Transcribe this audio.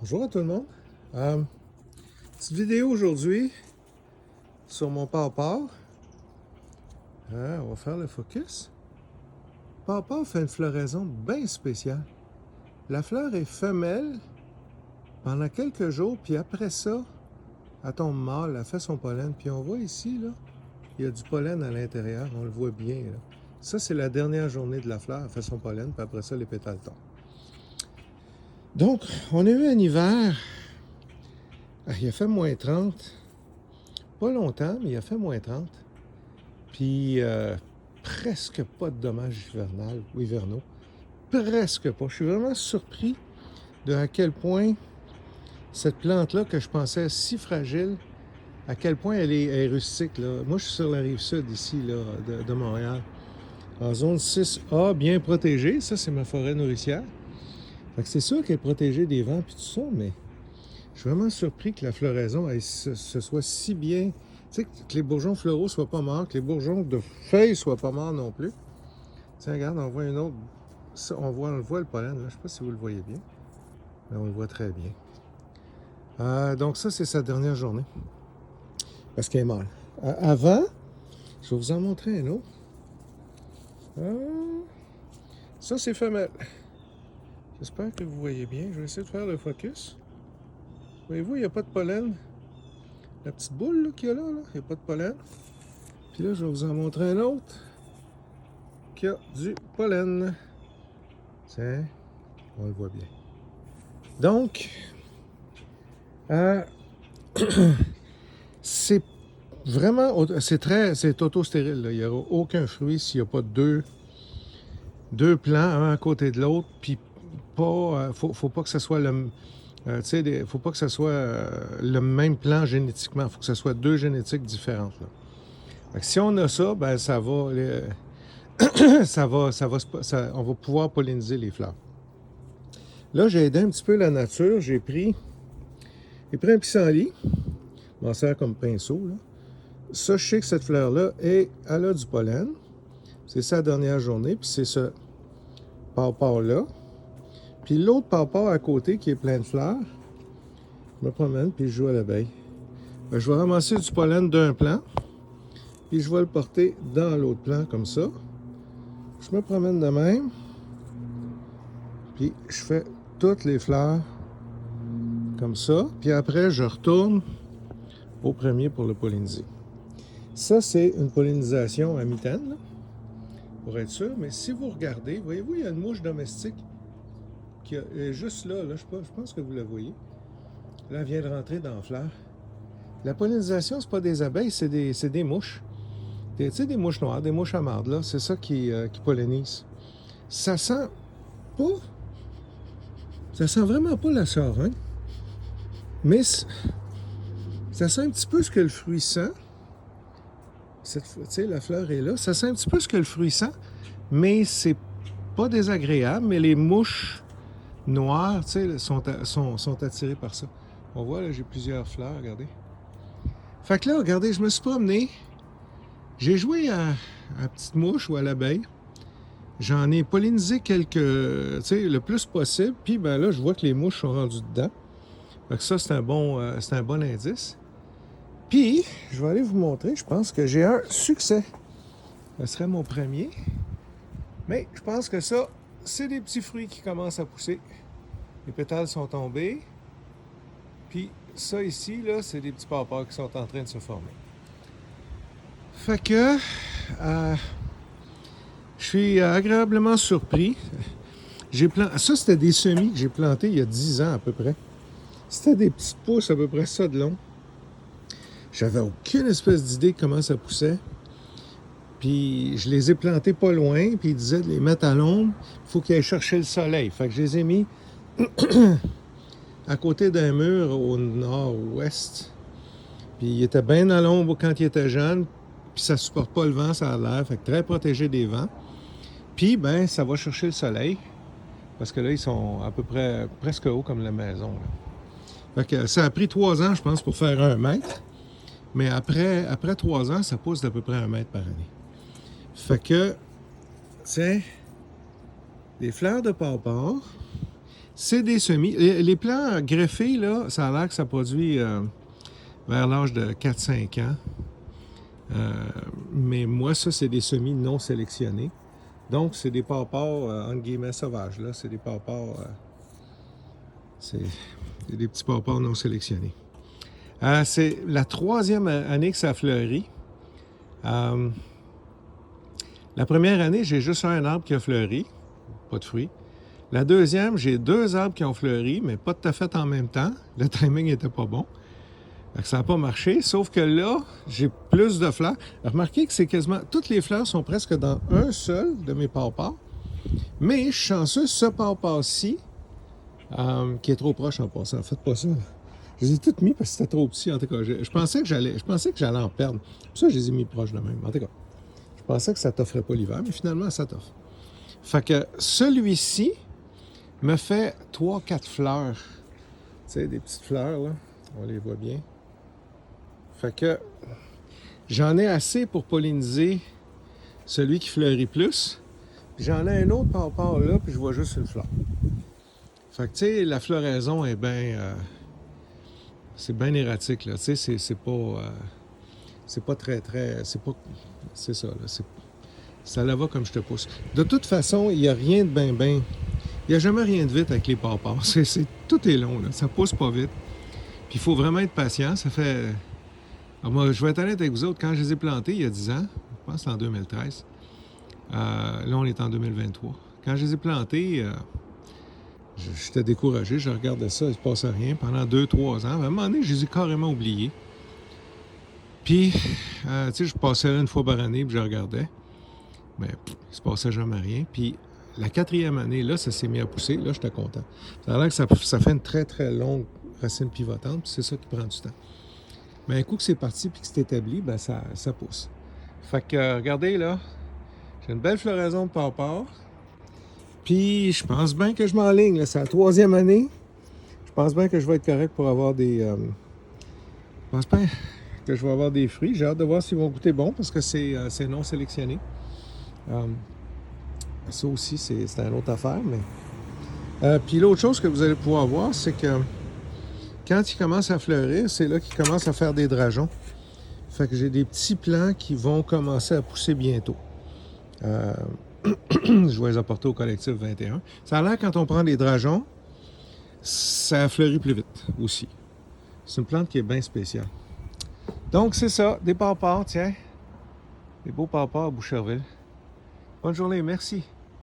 Bonjour à tout le monde. Petite vidéo aujourd'hui sur mon pawpaw. On va faire le focus. Pawpaw fait une floraison bien spéciale. La fleur est femelle pendant quelques jours, puis après ça, elle tombe mâle, elle fait son pollen. Puis on voit ici, là, il y a du pollen à l'intérieur, on le voit bien. Là. Ça, c'est la dernière journée de la fleur, elle fait son pollen, puis après ça, les pétales tombent. Donc, on a eu un hiver, il a fait moins 30. Pas longtemps, mais il a fait moins 30. Puis presque pas de dommages hivernaux. Presque pas. Je suis vraiment surpris de à quel point cette plante-là, que je pensais si fragile, à quel point elle est rustique. Là. Moi, je suis sur la rive sud ici, là, de Montréal. En zone 6A, bien protégée. Ça, c'est ma forêt nourricière. Fait que c'est sûr qu'elle est protégée des vents et tout ça, mais je suis vraiment surpris que la floraison se soit si bien. Tu sais, que les bourgeons floraux soient pas morts, que les bourgeons de feuilles soient pas morts non plus. Tiens, regarde, on voit une autre. Ça, on le voit le pollen, là. Je sais pas si vous le voyez bien, mais on le voit très bien. Donc ça, c'est sa dernière journée. Parce qu'elle est mâle. Avant, je vais vous en montrer un autre. Ça, c'est femelle. J'espère que vous voyez bien. Je vais essayer de faire le focus. Voyez-vous, il n'y a pas de pollen. La petite boule qu'il y a là, il n'y a pas de pollen. Puis là, je vais vous en montrer un autre qui a du pollen. Tiens, on le voit bien. Donc, c'est vraiment, c'est auto-stérile. Là. Il n'y aura aucun fruit s'il n'y a pas deux plants, un à côté de l'autre. Puis pas, faut pas que ce soit faut pas que ce soit le même plant génétiquement. Il faut que ce soit deux génétiques différentes. Là. Fait que si on a ça, ben ça va, on va pouvoir polliniser les fleurs. Là, j'ai aidé un petit peu la nature. J'ai pris un pissenlit. Je m'en sers comme pinceau. Là. Ça, je sais que cette fleur-là, elle a du pollen. C'est sa dernière journée. Puis c'est ce pawpaw-là. Puis l'autre pawpaw à côté qui est plein de fleurs. Je me promène puis je joue à l'abeille. Ben, je vais ramasser du pollen d'un plant. Puis je vais le porter dans l'autre plant comme ça. Je me promène de même. Puis je fais toutes les fleurs comme ça. Puis après, je retourne au premier pour le polliniser. Ça, c'est une pollinisation à mitaine, là, pour être sûr. Mais si vous regardez, voyez-vous, il y a une mouche domestique qui est juste là. Je pense que vous la voyez. Là, elle vient de rentrer dans la fleur. La pollinisation, c'est pas des abeilles, c'est des mouches. Tu sais, des mouches noires, des mouches amardes, là. C'est ça qui pollinisent. Ça sent pas... Ça sent vraiment pas la seringue. Mais ça sent un petit peu ce que le fruit sent. Cette fois, tu sais, la fleur est là. Ça sent un petit peu ce que le fruit sent, mais c'est pas désagréable. Mais les mouches noires, tu sais, sont attirées par ça. On voit, là, j'ai plusieurs fleurs, regardez. Fait que là, regardez, je me suis promené. J'ai joué à la petite mouche ou à l'abeille. J'en ai pollinisé quelques, tu sais, le plus possible. Puis, ben là, je vois que les mouches sont rendues dedans. Fait que ça, c'est un bon indice. Puis, je vais aller vous montrer, je pense que j'ai un succès. Ce serait mon premier. Mais je pense que ça, c'est des petits fruits qui commencent à pousser. Les pétales sont tombés. Puis ça ici, là, c'est des petits pawpaws qui sont en train de se former. Fait que je suis agréablement surpris. Ça, c'était des semis que j'ai plantés il y a 10 ans à peu près. C'était des petits pousses à peu près ça de long. J'avais aucune espèce d'idée de comment ça poussait. Puis je les ai plantés pas loin, puis ils disaient de les mettre à l'ombre, il faut qu'ils aillent chercher le soleil. Fait que je les ai mis à côté d'un mur au nord-ouest. Puis ils étaient bien à l'ombre quand ils étaient jeunes, puis ça supporte pas le vent, ça a l'air, fait que très protégé des vents. Puis, ben, ça va chercher le soleil, parce que là, ils sont à peu près presque hauts comme la maison. Là. Fait que ça a pris 3 ans, je pense, pour faire 1 mètre. Mais après 3 ans, ça pousse d'à peu près 1 mètre par année. Fait que, tiens, des fleurs de pawpaw. C'est des semis. Les plants greffés, là, ça a l'air que ça produit vers l'âge de 4-5 ans. Mais moi, ça, c'est des semis non sélectionnés. Donc, c'est des pawpaws, entre guillemets, sauvages. Là. C'est des pawpaws... c'est des petits pawpaws non sélectionnés. C'est la 3e année que ça fleurit. La première année, j'ai juste un arbre qui a fleuri, pas de fruits. La deuxième, j'ai 2 arbres qui ont fleuri, mais pas tout à fait en même temps. Le timing n'était pas bon. Ça n'a pas marché, sauf que là, j'ai plus de fleurs. Remarquez que c'est quasiment... Toutes les fleurs sont presque dans un seul de mes pawpaws. Mais je suis chanceux, ce pawpaw-ci, qui est trop proche en passant. Faites pas ça. Je les ai toutes mis parce que c'était trop petit. En tout cas, je pensais que j'allais en perdre. Pour ça, je les ai mis proches de même. En tout cas, je pensais que ça t'offrait pas l'hiver, mais finalement, ça t'offre. Fait que celui-ci me fait 3-4 fleurs. Tu sais, des petites fleurs, là. On les voit bien. Fait que j'en ai assez pour polliniser celui qui fleurit plus. Puis j'en ai un autre pawpaw là, puis je vois juste une fleur. Fait que, tu sais, la floraison est bien... c'est bien erratique, là. Tu sais, c'est pas très... C'est ça, là. Ça la va comme je te pousse. De toute façon, il n'y a rien de bien. Il n'y a jamais rien de vite avec les pawpaws. Tout est long, là. Ça pousse pas vite. Puis il faut vraiment être patient. Ça fait... Alors moi, je vais être honnête avec vous autres. Quand je les ai plantés il y a 10 ans, je pense que c'est en 2013, là, on est en 2023. Quand je les ai plantés, j'étais découragé. Je regardais ça, il ne se passait rien pendant 2-3 ans. À un moment donné, je les ai carrément oubliés. Puis, tu sais, je passais là une fois par année, puis je regardais. Mais il ne se passait jamais rien. Puis, la 4e année, là, ça s'est mis à pousser. Là, j'étais content. Ça a l'air que ça fait une très, très longue racine pivotante, puis c'est ça qui prend du temps. Mais un coup que c'est parti puis que c'est établi, ben ça pousse. Fait que, regardez là, j'ai une belle floraison de pawpaw. Puis, je pense bien que je m'enligne. C'est la 3e année. Je pense bien que je vais être correct pour avoir des... je pense bien que je vais avoir des fruits. J'ai hâte de voir s'ils vont goûter bon parce que c'est non sélectionné. Ça aussi, c'est une autre affaire. Mais puis l'autre chose que vous allez pouvoir voir, c'est que quand il commence à fleurir, c'est là qu'il commence à faire des drageons. Fait que j'ai des petits plants qui vont commencer à pousser bientôt. Je vais les apporter au collectif 21. Ça a l'air quand on prend des drageons, ça fleurit plus vite aussi. C'est une plante qui est bien spéciale. Donc c'est ça, des pawpaws, tiens. Des beaux pawpaws à Boucherville. Bonne journée, merci.